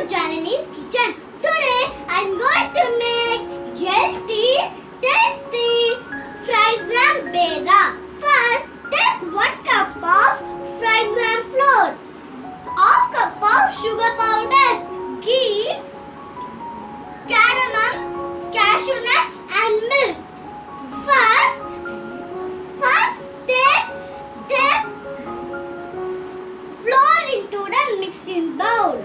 Janani's kitchen. Today I'm going to make healthy, tasty, fragrant Peda. First, take 1 cup of fragrant flour, half cup of sugar powder, ghee, cardamom, cashew nuts and milk. First take flour into the mixing bowl.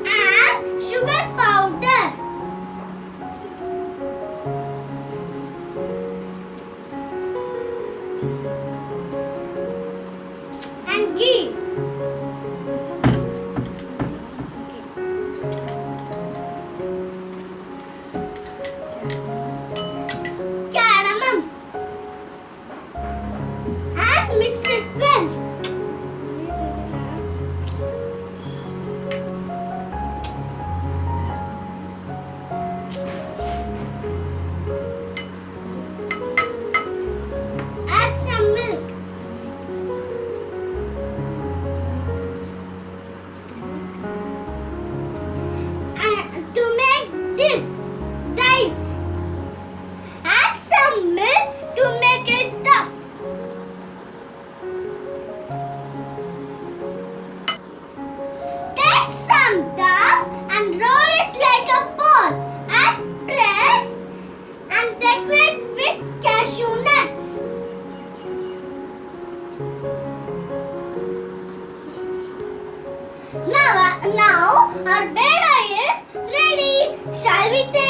Add sugar powder. And ghee. Cardamom. And mix it well. Add some milk. And to make dye, add some milk to make it tough. Take some dough and roll it like a ball. Add press and decorate with cashew nuts. Now our Peda is ready. Shall we take